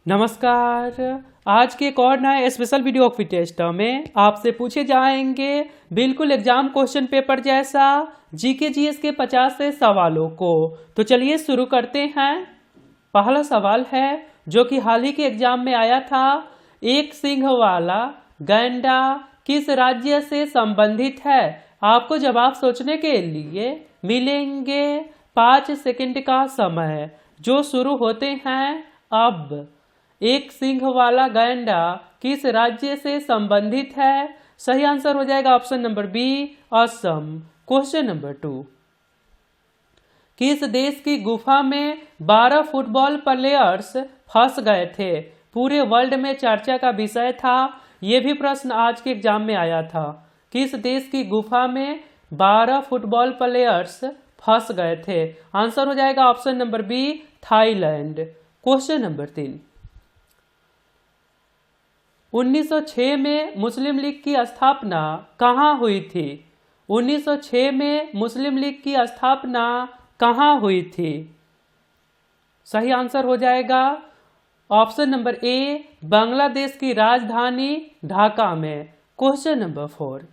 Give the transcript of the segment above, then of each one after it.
नमस्कार। आज के एक और नए स्पेशल वीडियो ऑफ टेस्ट में आपसे पूछे जाएंगे बिल्कुल एग्जाम क्वेश्चन पेपर जैसा जीके जीएस के 50 से सवालों को। तो चलिए शुरू करते हैं। पहला सवाल है जो कि हाल ही के एग्जाम में आया था। एक सिंह वाला गैंडा किस राज्य से संबंधित है? आपको जवाब सोचने के लिए मिलेंगे 5 सेकंड का समय जो शुरू होते हैं अब। एक सिंह वाला गैंडा किस राज्य से संबंधित है? सही आंसर हो जाएगा option number B, Assam. Question number 2, किस देश की गुफा में 12 फुटबॉल प्लेयर्स फंस गए थे? पूरे वर्ल्ड में चर्चा का विषय था। यह भी प्रश्न आज के एग्जाम में आया था। किस देश की गुफा में 12 फुटबॉल प्लेयर्स फंस गए थे? आंसर हो जाएगा option number B, Thailand. Question number 3, 1906 में मुस्लिम लीग की स्थापना कहाँ हुई थी? 1906 में मुस्लिम लीग की स्थापना कहाँ हुई थी? सही आंसर हो जाएगा ऑप्शन नंबर ए, बांग्लादेश की राजधानी ढाका में। क्वेश्चन नंबर 4,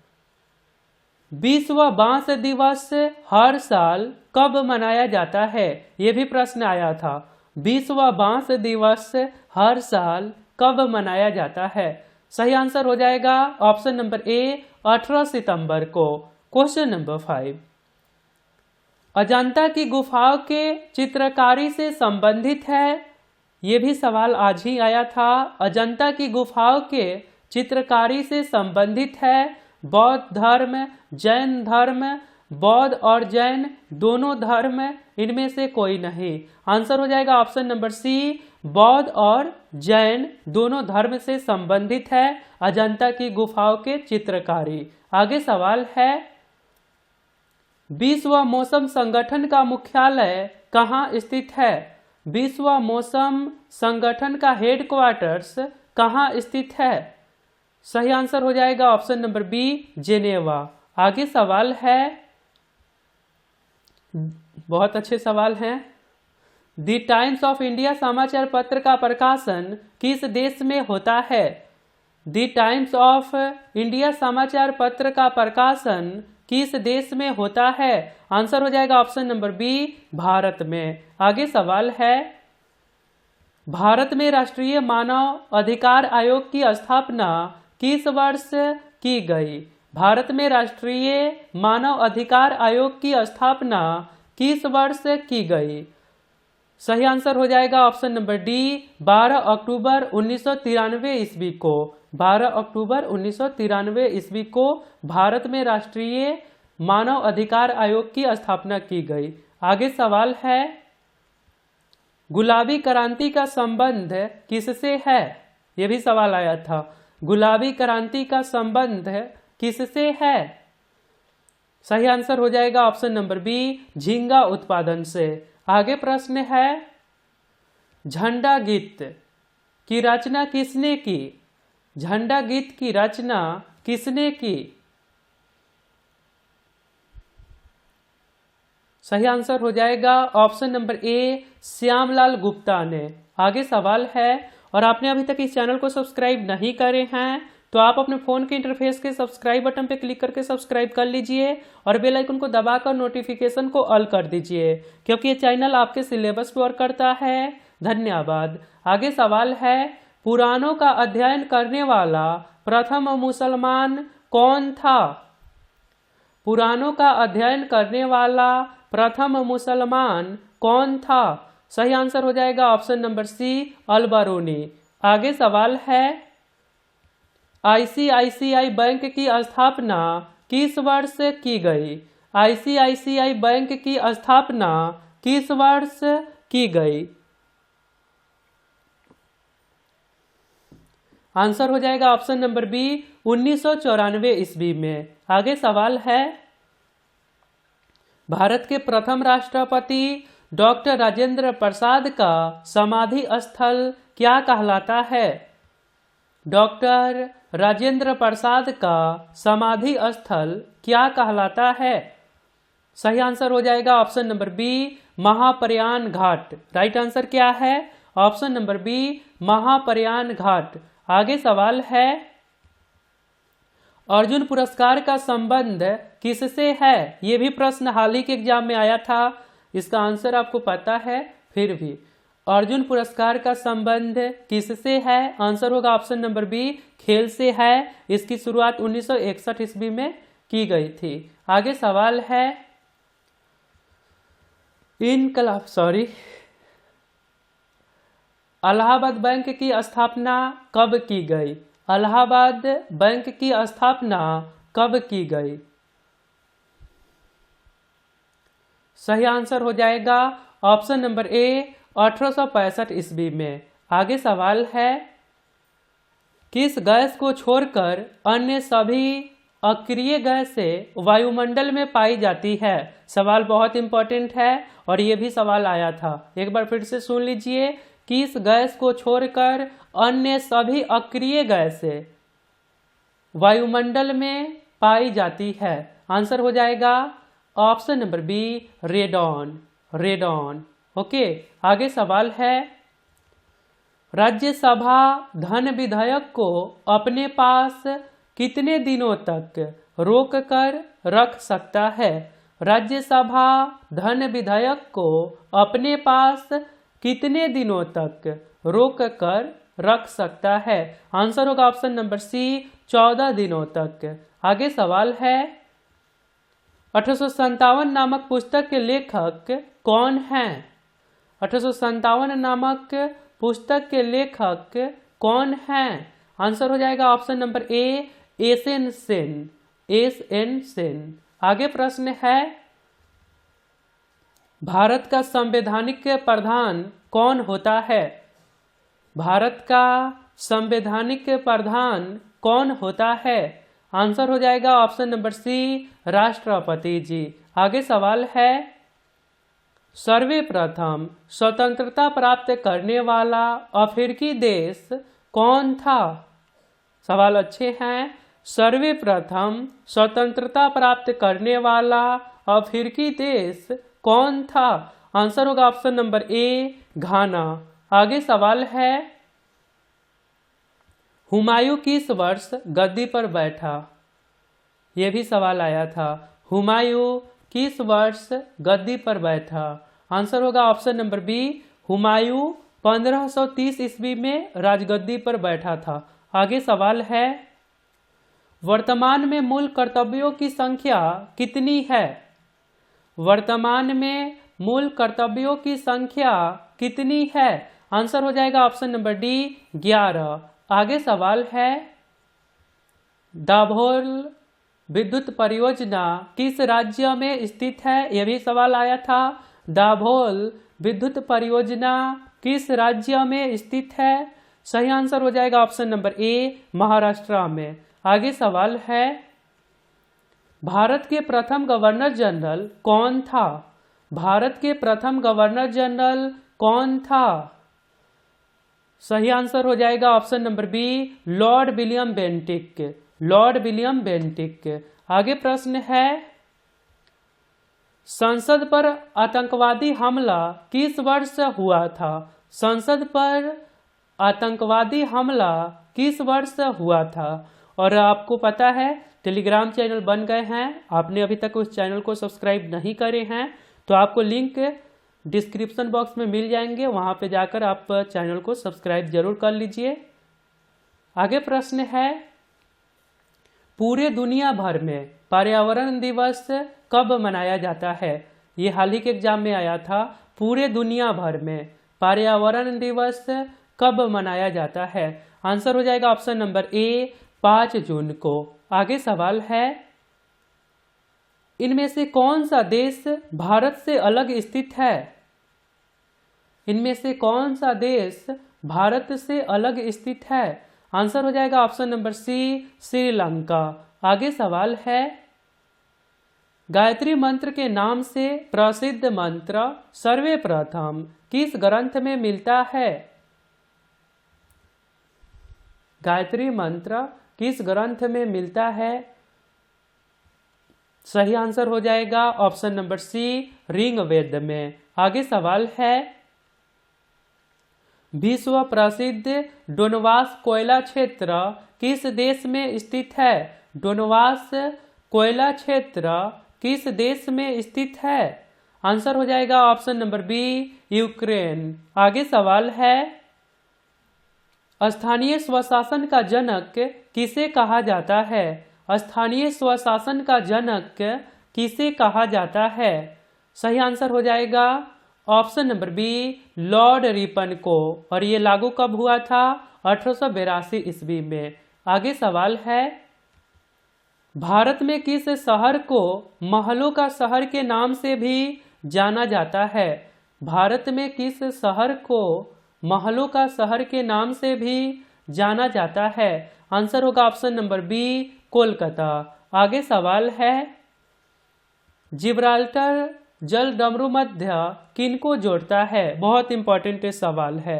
विश्व बांस दिवस हर साल कब मनाया जाता है? यह भी प्रश्न आया था। विश्व बांस दिवस हर साल कब मनाया जाता है? सही आंसर हो जाएगा ऑप्शन नंबर ए, 18 सितंबर को। क्वेश्चन नंबर 5, अजंता की गुफाओं के चित्रकारी से संबंधित है। यह भी सवाल आज ही आया था। अजंता की गुफाओं के चित्रकारी से संबंधित है बौद्ध धर्म, जैन धर्म। बौद्ध और जैन दोनों धर्म, इनमें से कोई नहीं। आंसर हो जाएगा ऑप्शन नंबर सी, बौद्ध और जैन दोनों धर्म से संबंधित है अजंता की गुफाओं के चित्रकारी। आगे सवाल है, विश्व मौसम संगठन का मुख्यालय कहाँ स्थित है? विश्व मौसम संगठन का हेडक्वार्टर्स कहाँ स्थित है? सही आंसर हो जाएगा ऑप्शन नंबर बी, जेनेवा। आगे सवाल है, बहुत अच्छे सवाल हैं। द टाइम्स ऑफ इंडिया समाचार पत्र का प्रकाशन किस देश में होता है? द टाइम्स ऑफ इंडिया समाचार पत्र का प्रकाशन किस देश में होता है? आंसर हो जाएगा ऑप्शन नंबर बी, भारत में। आगे सवाल है, भारत में राष्ट्रीय मानव अधिकार आयोग की स्थापना किस वर्ष की गई? भारत में राष्ट्रीय मानव अधिकार आयोग की स्थापना किस वर्ष की गई? सही आंसर हो जाएगा ऑप्शन नंबर डी, 12 अक्टूबर 1993 ईस्वी को। 12 अक्टूबर 1993 ईस्वी को भारत में राष्ट्रीय मानव अधिकार आयोग की स्थापना की गई। आगे सवाल है, गुलाबी क्रांति का संबंध किससे है? यह भी सवाल आया था। गुलाबी क्रांति का संबंध किससे है? सही आंसर हो जाएगा ऑप्शन नंबर बी, झींगा उत्पादन से। आगे प्रश्न है, झंडा गीत की रचना किसने की? झंडा गीत की रचना किसने की? सही आंसर हो जाएगा ऑप्शन नंबर ए, श्यामलाल गुप्ता ने। आगे सवाल है, और आपने अभी तक इस चैनल को सब्सक्राइब नहीं करे हैं तो आप अपने फोन के इंटरफेस के सब्सक्राइब बटन पर क्लिक करके सब्सक्राइब कर लीजिए और बेल आइकन को दबाकर नोटिफिकेशन को ऑल कर दीजिए, क्योंकि ये चैनल आपके सिलेबस पर वर्क करता है। धन्यवाद। आगे सवाल है, पुराणों का अध्ययन करने वाला प्रथम मुसलमान कौन था? पुराणों का अध्ययन करने वाला प्रथम मुसलमान कौन था? सही आंसर हो जाएगा ऑप्शन नंबर सी, अल-बरूनी। आगे सवाल है, आईसीआईसीआई बैंक की स्थापना किस वर्ष की गई? आईसीआईसीआई बैंक की स्थापना किस वर्ष की गई? आंसर हो जाएगा ऑप्शन नंबर बी, 1994 ईस्वी में। आगे सवाल है, भारत के प्रथम राष्ट्रपति डॉक्टर राजेंद्र प्रसाद का समाधि स्थल क्या कहलाता है? डॉक्टर राजेंद्र प्रसाद का समाधि स्थल क्या कहलाता है? सही आंसर हो जाएगा ऑप्शन नंबर बी, महाप्रयाण घाट। राइट आंसर क्या है? ऑप्शन नंबर बी महाप्रयाण घाट। आगे सवाल है, अर्जुन पुरस्कार का संबंध किससे है? ये भी प्रश्न हाल ही के एग्जाम में आया था, इसका आंसर आपको पता है फिर भी। अर्जुन पुरस्कार का संबंध किससे है? आंसर होगा ऑप्शन नंबर बी खेल से है। इसकी शुरुआत 1961 ईस्वी में की गई थी। आगे सवाल है, इलाहाबाद बैंक की स्थापना कब की गई? इलाहाबाद बैंक की स्थापना कब की गई? सही आंसर हो जाएगा ऑप्शन नंबर ए 1865 ईस्वी में। आगे सवाल है, किस गैस को छोड़कर अन्य सभी अक्रिय गैसें वायुमंडल में पाई जाती है? सवाल बहुत इंपॉर्टेंट है और ये भी सवाल आया था, एक बार फिर से सुन लीजिए। किस गैस को छोड़कर अन्य सभी अक्रिय गैसें वायुमंडल में पाई जाती है? आंसर हो जाएगा option number B radon. Radon. Okay, आगे सवाल है, राज्यसभा धन विधेयक को अपने पास कितने दिनों तक रोक कर रख सकता है? राज्यसभा धन विधेयक को अपने पास कितने दिनों तक रोक कर रख सकता है? आंसर होगा ऑप्शन नंबर सी 14 दिनों तक। आगे सवाल है, 1857 नामक पुस्तक के लेखक कौन हैं? 1857 नामक पुस्तक के लेखक कौन हैं? आंसर हो जाएगा ऑप्शन नंबर ए एस.एन. सेन। एस.एन. सेन। आगे प्रश्न है, भारत का संवैधानिक प्रधान कौन होता है? भारत का संवैधानिक प्रधान कौन होता है? आंसर हो जाएगा ऑप्शन नंबर सी राष्ट्रपति जी। आगे सवाल है, सर्वप्रथम स्वतंत्रता प्राप्त करने वाला अफ्रीकी देश कौन था? सवाल अच्छे हैं। सर्वप्रथम स्वतंत्रता प्राप्त करने वाला अफ्रीकी देश कौन था? आंसर होगा ऑप्शन नंबर ए घाना। आगे सवाल है, हुमायूं किस वर्ष गद्दी पर बैठा? यह भी सवाल आया था। हुमायूं किस वर्ष गद्दी पर बैठा? आंसर होगा ऑप्शन नंबर बी हुमायूं 1530 ईस्वी में राजगद्दी पर बैठा था। आगे सवाल है, वर्तमान में मूल कर्तव्यों की संख्या कितनी है? वर्तमान में मूल कर्तव्यों की संख्या कितनी है? आंसर हो जाएगा ऑप्शन नंबर डी 11। आगे सवाल है, दाभोल विद्युत परियोजना किस राज्य में स्थित है? यह भी सवाल आया था। दाभोल विद्युत परियोजना किस राज्य में स्थित है? सही आंसर हो जाएगा ऑप्शन नंबर ए महाराष्ट्र में। आगे सवाल है, भारत के प्रथम गवर्नर जनरल कौन था? भारत के प्रथम गवर्नर जनरल कौन था? सही आंसर हो जाएगा option number B Lord William Bentinck. Lord William Bentinck. आगे प्रश्न है, संसद पर आतंकवादी हमला किस वर्ष हुआ था? संसद पर आतंकवादी हमला किस वर्ष हुआ था? और आपको पता है टेलीग्राम चैनल बन गए हैं, आपने अभी तक उस चैनल को सब्सक्राइब नहीं करे हैं तो आपको लिंक डिस्क्रिप्शन बॉक्स में मिल जाएंगे, वहां पे जाकर आप चैनल को सब्सक्राइब जरूर कर लीजिए। आगे प्रश्न है, पूरे दुनिया भर में पर्यावरण दिवस कब मनाया जाता है? ये हाल ही के एग्जाम में आया था। पूरे दुनिया भर में पर्यावरण दिवस कब मनाया जाता है? आंसर हो जाएगा ऑप्शन नंबर ए 5 जून को। आगे सवाल है, इनमें से कौन सा देश भारत से अलग स्थित है? इनमें से कौन सा देश भारत से अलग स्थित है? आंसर हो जाएगा ऑप्शन नंबर सी श्रीलंका। आगे सवाल है, गायत्री मंत्र के नाम से प्रसिद्ध मंत्र सर्वप्रथम किस ग्रंथ में मिलता है? गायत्री मंत्र किस ग्रंथ में मिलता है? सही आंसर हो जाएगा ऑप्शन नंबर सी ऋग्वेद में। आगे सवाल है, विश्व प्रसिद्ध डोनबास कोयला क्षेत्र किस देश में स्थित है? डोनबास कोयला क्षेत्र किस देश में स्थित है? आंसर हो जाएगा ऑप्शन नंबर बी, यूक्रेन। आगे सवाल है, स्थानीय स्वशासन का जनक किसे कहा जाता है? स्थानीय स्वशासन का जनक किसे कहा जाता है? सही आंसर हो जाएगा option number B, Lord Ripon को। और ये लागू कब हुआ था? 1882 ईस्वी में। आगे सवाल है, भारत में किस शहर को महलों का शहर के नाम से भी जाना जाता है? भारत में किस शहर को महलों का शहर के नाम से भी जाना जाता है? आंसर होगा ऑप्शन नंबर बी, कोलकाता। आगे सवाल है, जिब्राल्टर जल डमरू मध्य किनको जोड़ता है? बहुत इंपॉर्टेंट सवाल है।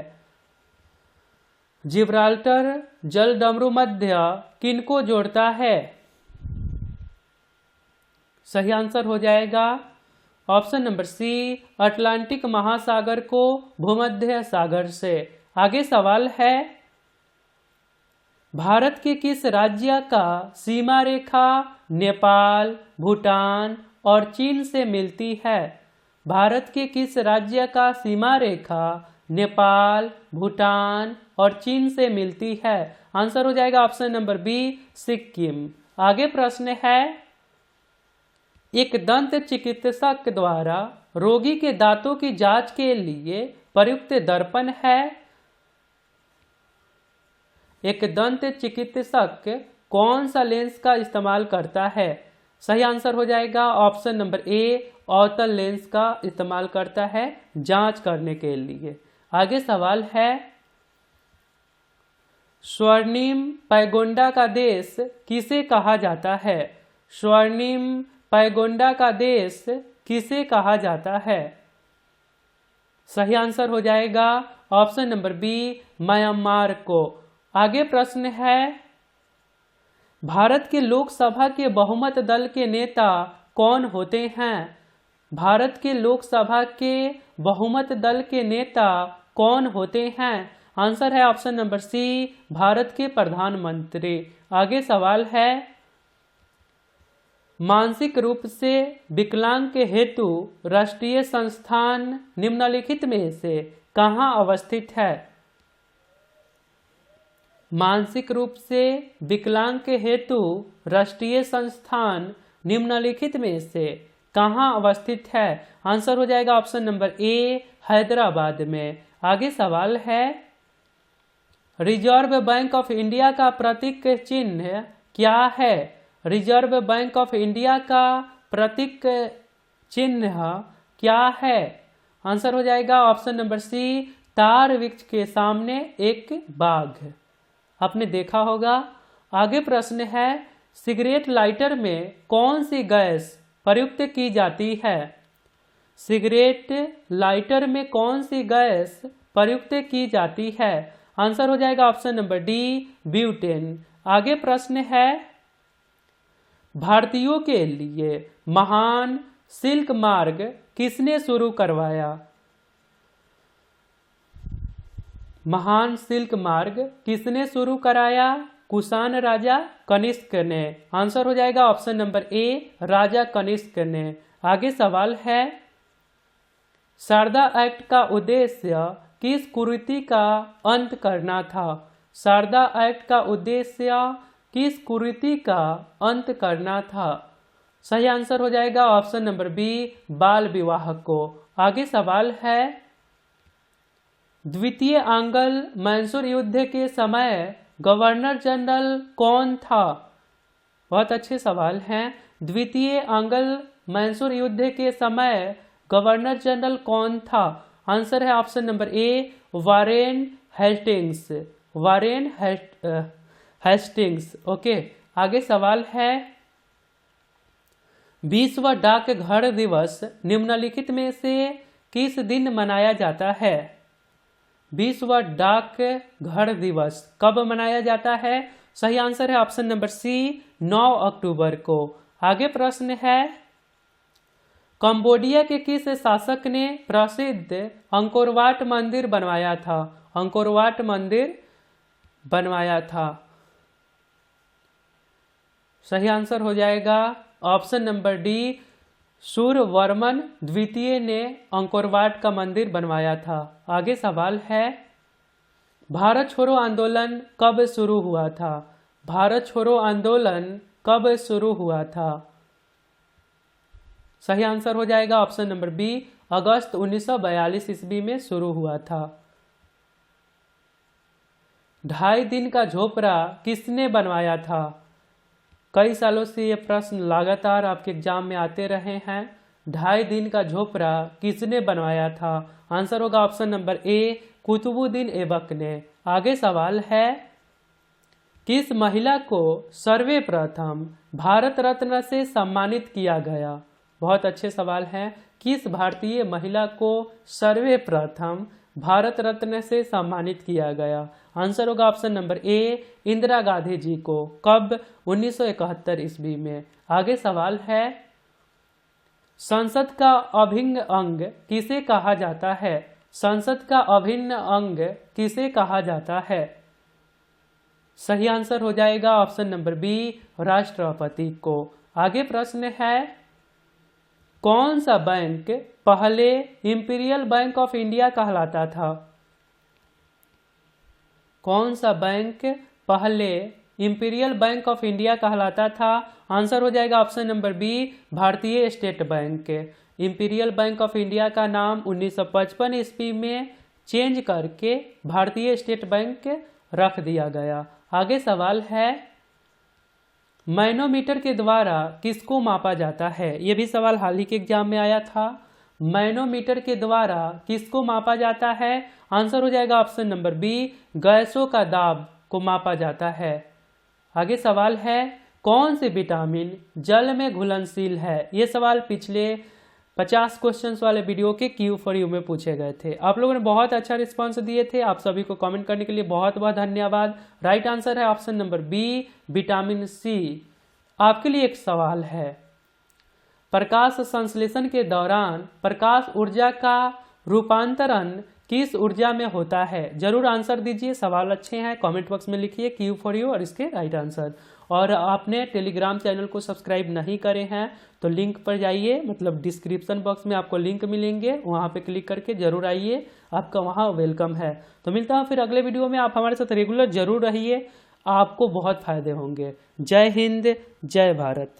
जिब्राल्टर जल डमरू मध्य किनको जोड़ता है? सही आंसर हो जाएगा ऑप्शन नंबर सी, अटलांटिक महासागर को भूमध्य सागर से। आगे सवाल है, भारत के किस राज्य का सीमा रेखा नेपाल, भूटान और चीन से मिलती है? भारत के किस राज्य का सीमा रेखा नेपाल, भूटान और चीन से मिलती है? आंसर हो जाएगा ऑप्शन नंबर बी, सिक्किम। आगे प्रश्न है, एक दंत चिकित्सक द्वारा रोगी के दांतों की जांच के लिए प्रयुक्त दर्पण है? एक दंत चिकित्सक कौन सा लेंस का इस्तेमाल करता है? सही आंसर हो जाएगा ऑप्शन नंबर ए, अवतल लेंस का इस्तेमाल करता है जांच करने के लिए। आगे सवाल है, स्वर्णिम पैगोंडा का देश किसे कहा जाता है? स्वर्णिम पैगोंडा का देश किसे कहा जाता है? सही आंसर हो जाएगा ऑप्शन नंबर बी, म्यांमार को। आगे प्रश्न है, भारत के लोकसभा के बहुमत दल के नेता कौन होते हैं? भारत के लोकसभा के बहुमत दल के नेता कौन होते हैं? आंसर है ऑप्शन नंबर सी, भारत के प्रधानमंत्री। आगे सवाल है, मानसिक रूप से विकलांग के हेतु राष्ट्रीय संस्थान निम्नलिखित में से कहाँ अवस्थित है? मानसिक रूप से विकलांग के हेतु राष्ट्रीय संस्थान निम्नलिखित में से कहाँ अवस्थित है? आंसर हो जाएगा ऑप्शन नंबर ए, हैदराबाद में। आगे सवाल है, रिजर्व बैंक ऑफ इंडिया का प्रतीक चिन्ह क्या है? रिजर्व बैंक ऑफ इंडिया का प्रतीक चिन्ह क्या है? आंसर हो जाएगा ऑप्शन नंबर सी, तार वृक्ष के सामने एक बाघ। आपने देखा होगा। आगे प्रश्न है, सिगरेट लाइटर में कौन सी गैस प्रयुक्त की जाती है? सिगरेट लाइटर में कौन सी गैस प्रयुक्त की जाती है? आंसर हो जाएगा ऑप्शन नंबर डी, ब्यूटेन। आगे प्रश्न है, भारतीयों के लिए महान सिल्क मार्ग किसने शुरू करवाया? महान सिल्क मार्ग किसने शुरू कराया? कुषाण राजा कनिष्क ने। आंसर हो जाएगा ऑप्शन नंबर ए, राजा कनिष्क ने। आगे सवाल है, शारदा एक्ट का उद्देश्य किस कुरीति का अंत करना था? शारदा एक्ट का उद्देश्य किस कुरीति का अंत करना था? सही आंसर हो जाएगा ऑप्शन नंबर बी, बाल विवाह को। आगे सवाल है, द्वितीय आंग्ल मैसूर युद्ध के समय गवर्नर जनरल कौन था? बहुत अच्छे सवाल हैं। द्वितीय आंग्ल मैसूर युद्ध के समय गवर्नर जनरल कौन था? आंसर है ऑप्शन नंबर ए, Warren Hastings. Warren Hastings. Okay. आगे सवाल है, विश्व डाकघर दिवस निम्नलिखित में से किस दिन मनाया जाता है? विश्व डाकघर दिवस कब मनाया जाता है? सही आंसर है ऑप्शन नंबर सी, 9 अक्टूबर को। आगे प्रश्न है, कंबोडिया के किस शासक ने प्रसिद्ध अंकोर वाट मंदिर बनवाया था? अंकोरवाट मंदिर बनवाया था? सही आंसर हो जाएगा ऑप्शन नंबर डी, सूर्यवर्मन द्वितीय ने अंकोरवाट का मंदिर बनवाया था। आगे सवाल है, भारत छोड़ो आंदोलन कब शुरू हुआ था? भारत छोड़ो आंदोलन कब शुरू हुआ था? सही आंसर हो जाएगा ऑप्शन नंबर बी, अगस्त 1942 ईस्वी में शुरू हुआ था। 2.5 दिन का झोपड़ा किसने बनवाया था? कई सालों से ये प्रश्न लगातार आपके एग्जाम में आते रहे हैं। 2.5 दिन का झोपड़ा किसने बनवाया था? आंसर होगा option number A, Qutubuddin Aibak ने। आगे सवाल है, किस महिला को सर्वप्रथम भारत रत्न से सम्मानित किया गया? बहुत अच्छे सवाल हैं। किस भारतीय महिला को सर्वप्रथम भारत रत्न से सम्मानित किया गया? आंसर होगा option number A, Indira Gandhi ji को। कब? 1971 ईस्वी में। आगे सवाल है, संसद का अभिन्न अंग किसे कहा जाता है? संसद का अभिन्न अंग किसे कहा जाता है? सही आंसर हो जाएगा ऑप्शन नंबर बी, राष्ट्रपति को। आगे प्रश्न है, कौन सा बैंक पहले इंपीरियल बैंक ऑफ इंडिया कहलाता था? कौन सा बैंक पहले इंपीरियल बैंक ऑफ इंडिया कहलाता था? आंसर हो जाएगा ऑप्शन नंबर बी, भारतीय state bank. Imperial bank of India का नाम 1955 ईस्वी में चेंज करके भारतीय स्टेट बैंक रख दिया गया। आगे सवाल है, मैनोमीटर के द्वारा किसको मापा जाता है? यह भी सवाल हाल ही के एग्जाम में आया था। मैनोमीटर के द्वारा किसको मापा जाता है? आंसर हो जाएगा ऑप्शन नंबर बी, गैसों का दाब को मापा जाता है। आगे सवाल है, कौन से विटामिन जल में घुलनशील है? ये सवाल पिछले 50 क्वेश्चंस वाले वीडियो के क्यू फॉर यू में पूछे गए थे। आप लोगों ने बहुत अच्छा रिस्पांस दिए थे। आप सभी को कमेंट करने के लिए बहुत बहुत धन्यवाद। राइट आंसर है option number B, vitamin C. आपके लिए एक सवाल है, प्रकाश संश्लेषण के दौरान प्रकाश ऊर्जा का रूपांतरण किस ऊर्जा में होता है? जरूर आंसर दीजिए। सवाल अच्छे हैं, कमेंट बॉक्स में लिखिए क्यू फॉर यू और इसके राइट आंसर। और आपने टेलीग्राम चैनल को सब्सक्राइब नहीं करे हैं तो लिंक पर जाइए, मतलब डिस्क्रिप्शन बॉक्स में आपको लिंक मिलेंगे, वहां पे क्लिक करके जरूर आइए, आपका वहां वेलकम है। तो मिलता हूं फिर अगले वीडियो में। आप हमारे साथ रेगुलर जरूर रहिए, आपको बहुत फायदे होंगे। जय हिंद, जय भारत।